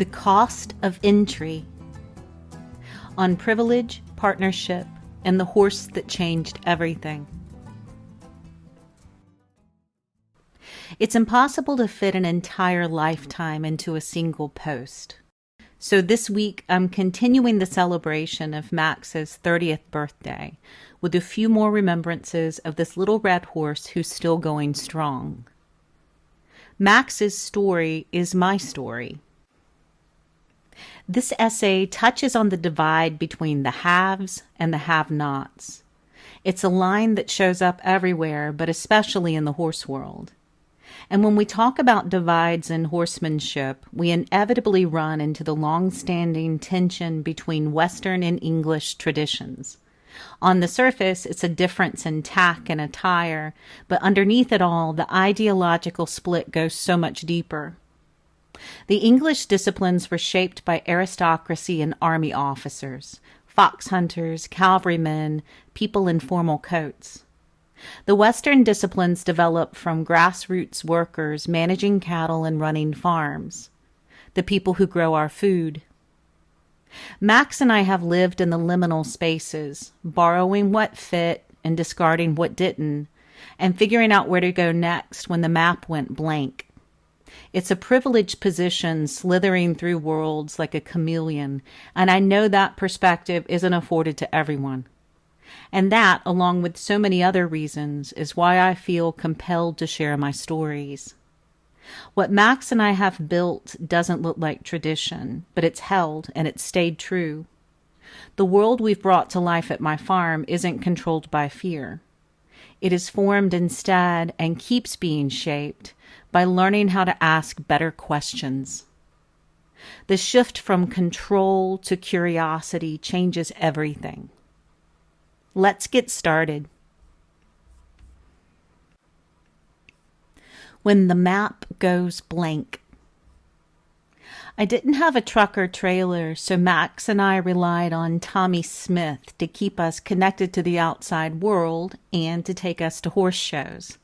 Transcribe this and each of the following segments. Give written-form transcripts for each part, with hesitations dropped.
The Cost of Entry, on privilege, partnership, and the horse that changed everything. It's impossible to fit an entire lifetime into a single post. So this week, I'm continuing the celebration of Max's 30th birthday with a few more remembrances of this little red horse who's still going strong. Max's story is my story. This essay touches on the divide between the haves and the have-nots. It's a line that shows up everywhere, but especially in the horse world. And when we talk about divides in horsemanship, we inevitably run into the long-standing tension between Western and English traditions. On the surface, it's a difference in tack and attire, but underneath it all, the ideological split goes so much deeper. The English disciplines were shaped by aristocracy and army officers, fox hunters, cavalrymen, people in formal coats. The Western disciplines developed from grassroots workers managing cattle and running farms, the people who grow our food. Max and I have lived in the liminal spaces, borrowing what fit and discarding what didn't, and figuring out where to go next when the map went blank. It's a privileged position slithering through worlds like a chameleon, and I know that perspective isn't afforded to everyone. And that, along with so many other reasons, is why I feel compelled to share my stories. What Max and I have built doesn't look like tradition, but it's held and it's stayed true. The world we've brought to life at my farm isn't controlled by fear. It is formed instead and keeps being shaped by learning how to ask better questions. The shift from control to curiosity changes everything. Let's get started. When the map goes blank. I didn't have a truck or trailer, so Max and I relied on Tommy Smith to keep us connected to the outside world and to take us to horse shows.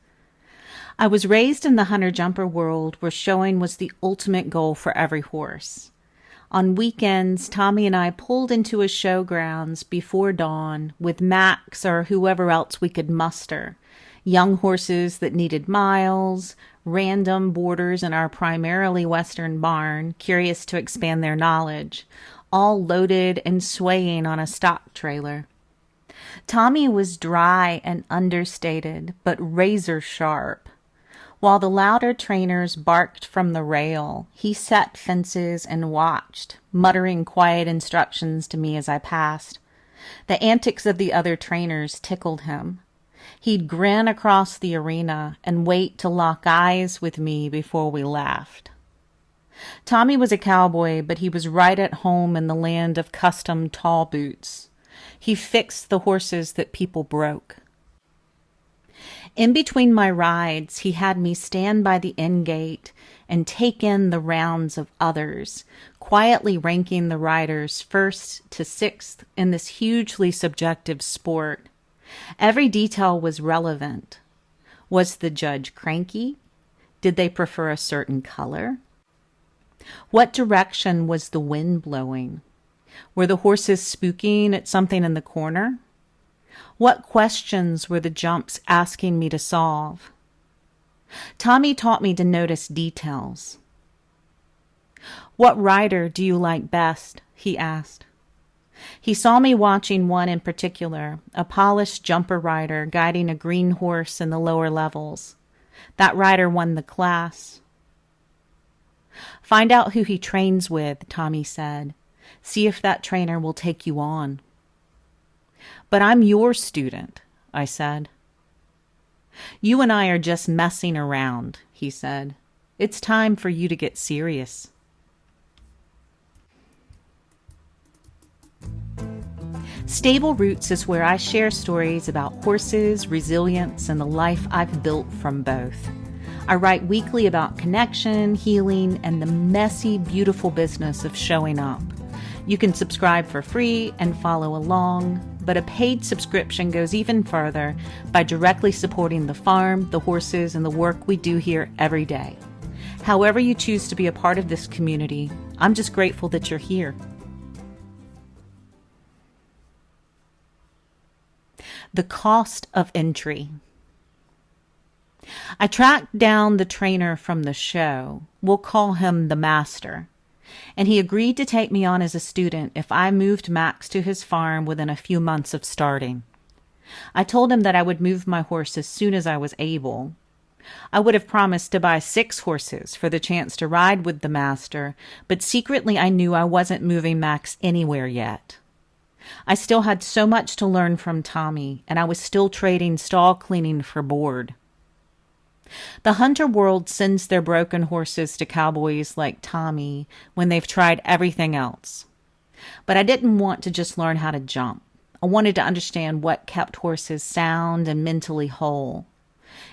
I was raised in the hunter-jumper world where showing was the ultimate goal for every horse. On weekends, Tommy and I pulled into a showgrounds before dawn with Max or whoever else we could muster. Young horses that needed miles, random boarders in our primarily Western barn, curious to expand their knowledge, all loaded and swaying on a stock trailer. Tommy was dry and understated, but razor sharp. While the louder trainers barked from the rail, he set fences and watched, muttering quiet instructions to me as I passed. The antics of the other trainers tickled him. He'd grin across the arena and wait to lock eyes with me before we laughed. Tommy was a cowboy, but he was right at home in the land of custom tall boots. He fixed the horses that people broke. In between my rides, he had me stand by the end gate and take in the rounds of others, quietly ranking the riders first to sixth in this hugely subjective sport. Every detail was relevant. Was the judge cranky? Did they prefer a certain color? What direction was the wind blowing? Were the horses spooking at something in the corner? What questions were the jumps asking me to solve? Tommy taught me to notice details. "What rider do you like best?" he asked. He saw me watching one in particular, a polished jumper rider guiding a green horse in the lower levels. That rider won the class. "Find out who he trains with," Tommy said. "See if that trainer will take you on." "But I'm your student," I said. "You and I are just messing around," he said. "It's time for you to get serious." Stable Roots is where I share stories about horses, resilience, and the life I've built from both. I write weekly about connection, healing, and the messy, beautiful business of showing up. You can subscribe for free and follow along, but a paid subscription goes even further by directly supporting the farm, the horses, and the work we do here every day. However you choose to be a part of this community, I'm just grateful that you're here. The cost of entry. I tracked down the trainer from the show. We'll call him the master. And he agreed to take me on as a student if I moved Max to his farm within a few months of starting. I told him that I would move my horse as soon as I was able. I would have promised to buy 6 horses for the chance to ride with the master, but secretly I knew I wasn't moving Max anywhere yet. I still had so much to learn from Tommy, and I was still trading stall cleaning for board. The hunter world sends their broken horses to cowboys like Tommy when they've tried everything else. But I didn't want to just learn how to jump. I wanted to understand what kept horses sound and mentally whole.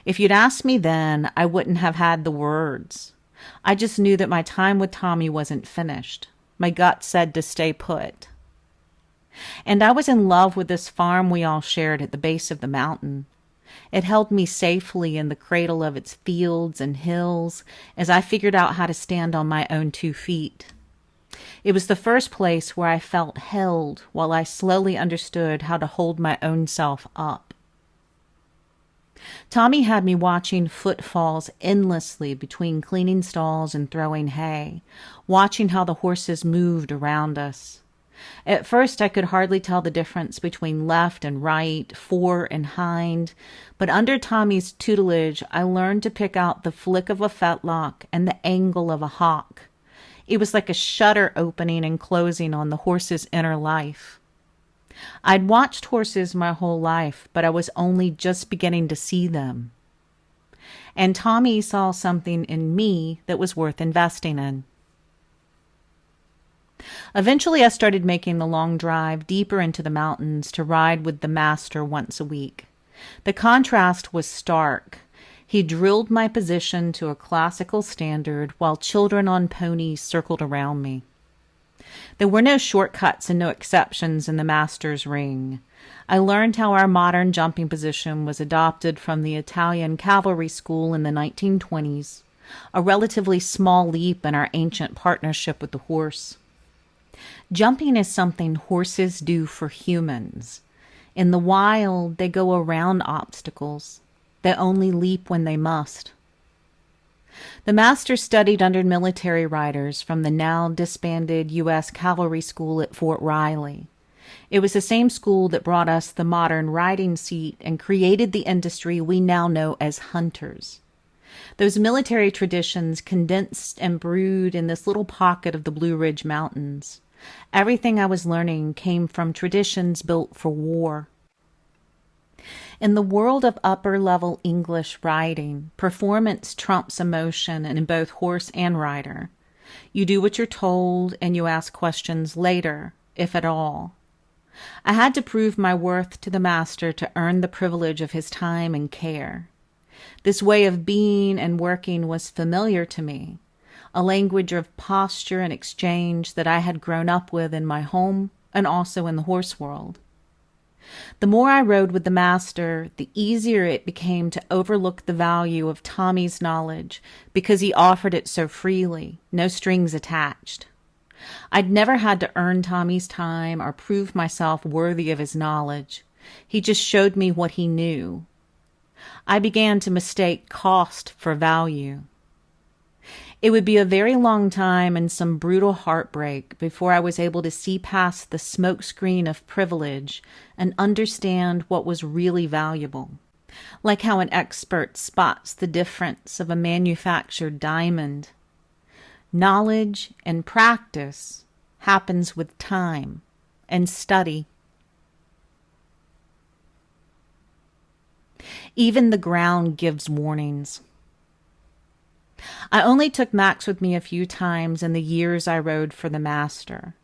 If you'd asked me then, I wouldn't have had the words. I just knew that my time with Tommy wasn't finished. My gut said to stay put. And I was in love with this farm we all shared at the base of the mountain. It held me safely in the cradle of its fields and hills as I figured out how to stand on my own 2 feet. It was the first place where I felt held while I slowly understood how to hold my own self up. Tommy had me watching footfalls endlessly between cleaning stalls and throwing hay, watching how the horses moved around us. At first, I could hardly tell the difference between left and right, fore and hind, but under Tommy's tutelage, I learned to pick out the flick of a fetlock and the angle of a hock. It was like a shutter opening and closing on the horse's inner life. I'd watched horses my whole life, but I was only just beginning to see them. And Tommy saw something in me that was worth investing in. Eventually, I started making the long drive deeper into the mountains to ride with the master once a week. The contrast was stark. He drilled my position to a classical standard while children on ponies circled around me. There were no shortcuts and no exceptions in the master's ring. I learned how our modern jumping position was adopted from the Italian cavalry school in the 1920s, a relatively small leap in our ancient partnership with the horse. Jumping is something horses do for humans. In the wild, they go around obstacles. They only leap when they must. The master studied under military riders from the now disbanded U.S. Cavalry School at Fort Riley. It was the same school that brought us the modern riding seat and created the industry we now know as hunters. Those military traditions condensed and brewed in this little pocket of the Blue Ridge Mountains. Everything I was learning came from traditions built for war. In the world of upper-level English riding, performance trumps emotion in both horse and rider. You do what you're told, and you ask questions later, if at all. I had to prove my worth to the master to earn the privilege of his time and care. This way of being and working was familiar to me, a language of posture and exchange that I had grown up with in my home and also in the horse world. The more I rode with the master, the easier it became to overlook the value of Tommy's knowledge because he offered it so freely, no strings attached. I'd never had to earn Tommy's time or prove myself worthy of his knowledge. He just showed me what he knew. I began to mistake cost for value. It would be a very long time and some brutal heartbreak before I was able to see past the smokescreen of privilege and understand what was really valuable. Like how an expert spots the difference of a manufactured diamond. Knowledge and practice happens with time and study. Even the ground gives warnings. I only took Max with me a few times in the years I rode for the master.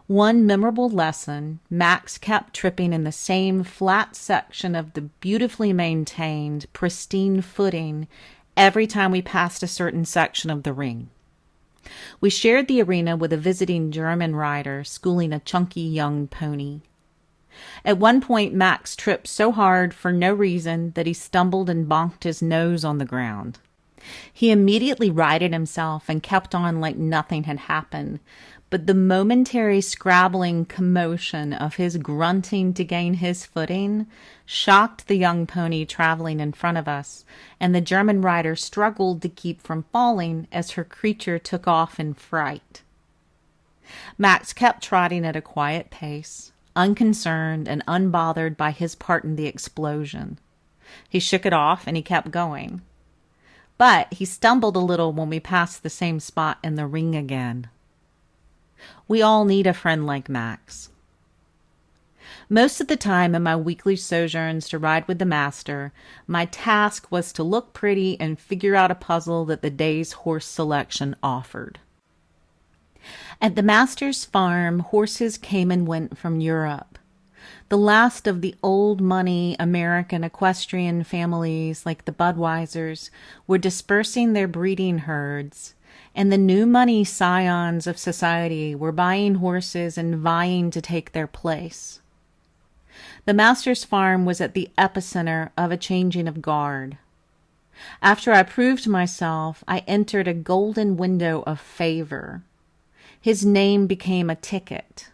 One memorable lesson, Max kept tripping in the same flat section of the beautifully maintained, pristine footing every time we passed a certain section of the ring. We shared the arena with a visiting German rider schooling a chunky young pony. At one point, Max tripped so hard for no reason that he stumbled and bonked his nose on the ground. He immediately righted himself and kept on like nothing had happened, but the momentary scrabbling commotion of his grunting to gain his footing shocked the young pony traveling in front of us, and the German rider struggled to keep from falling as her creature took off in fright. Max kept trotting at a quiet pace, unconcerned and unbothered by his part in the explosion. He shook it off and he kept going. But he stumbled a little when we passed the same spot in the ring again. We all need a friend like Max. Most of the time in my weekly sojourns to ride with the master, my task was to look pretty and figure out a puzzle that the day's horse selection offered. At the master's farm, horses came and went from Europe. The last of the old money American equestrian families like the Budweisers were dispersing their breeding herds, and the new money scions of society were buying horses and vying to take their place. The master's farm was at the epicenter of a changing of guard. After I proved myself, I entered a golden window of favor. His name became a ticket.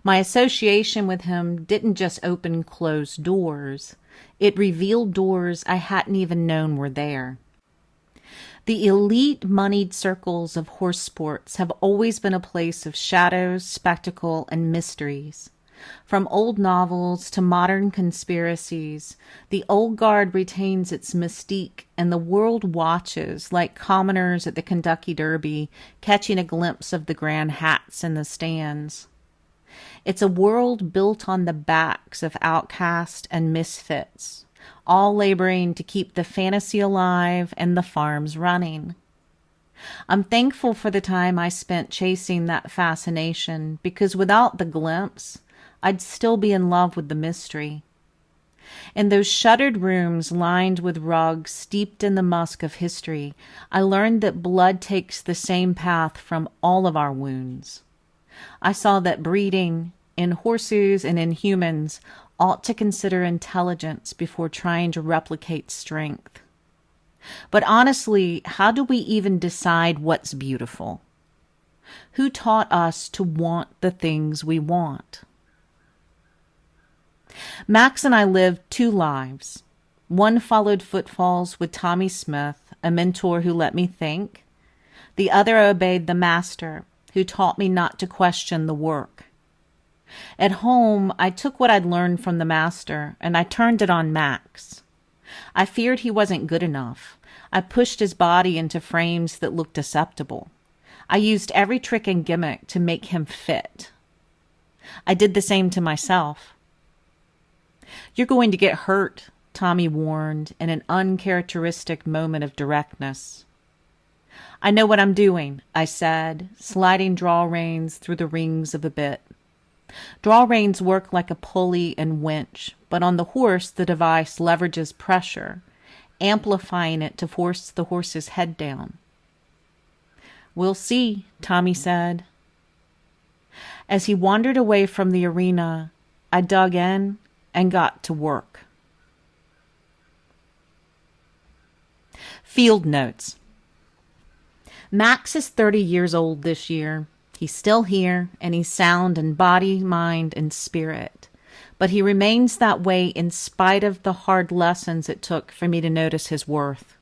My association with him didn't just open closed doors. It revealed doors I hadn't even known were there. The elite moneyed circles of horse sports have always been a place of shadows, spectacle, and mysteries. From old novels to modern conspiracies, the old guard retains its mystique, and the world watches like commoners at the Kentucky Derby, catching a glimpse of the grand hats in the stands. It's a world built on the backs of outcasts and misfits, all laboring to keep the fantasy alive and the farms running. I'm thankful for the time I spent chasing that fascination, because without the glimpse, I'd still be in love with the mystery. In those shuttered rooms lined with rugs steeped in the musk of history, I learned that blood takes the same path from all of our wounds. I saw that breeding, in horses and in humans, ought to consider intelligence before trying to replicate strength. But honestly, how do we even decide what's beautiful? Who taught us to want the things we want? Max and I lived two lives. One followed footfalls with Tommy Smith, a mentor who let me think. The other obeyed the master, who taught me not to question the work. At home, I took what I'd learned from the master, and I turned it on Max. I feared he wasn't good enough. I pushed his body into frames that looked acceptable. I used every trick and gimmick to make him fit. I did the same to myself. "You're going to get hurt," Tommy warned in an uncharacteristic moment of directness. "I know what I'm doing," I said, sliding draw reins through the rings of a bit. Draw reins work like a pulley and winch, but on the horse the device leverages pressure, amplifying it to force the horse's head down. "We'll see," Tommy said. As he wandered away from the arena, I dug in and got to work. Field notes. Max is 30 years old this year. He's still here, and he's sound in body, mind, and spirit. But he remains that way in spite of the hard lessons it took for me to notice his worth.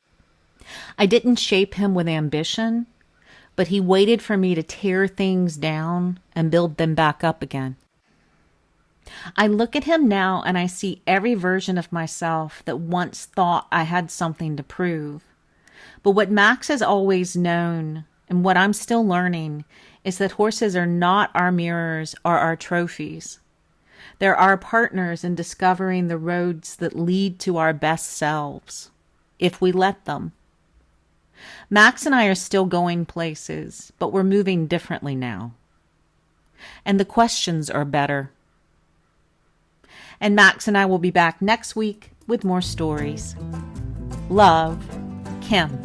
I didn't shape him with ambition, but he waited for me to tear things down and build them back up again. I look at him now and I see every version of myself that once thought I had something to prove. But what Max has always known, and what I'm still learning, is that horses are not our mirrors or our trophies. They're our partners in discovering the roads that lead to our best selves, if we let them. Max and I are still going places, but we're moving differently now. And the questions are better. And Max and I will be back next week with more stories. Love, Kim.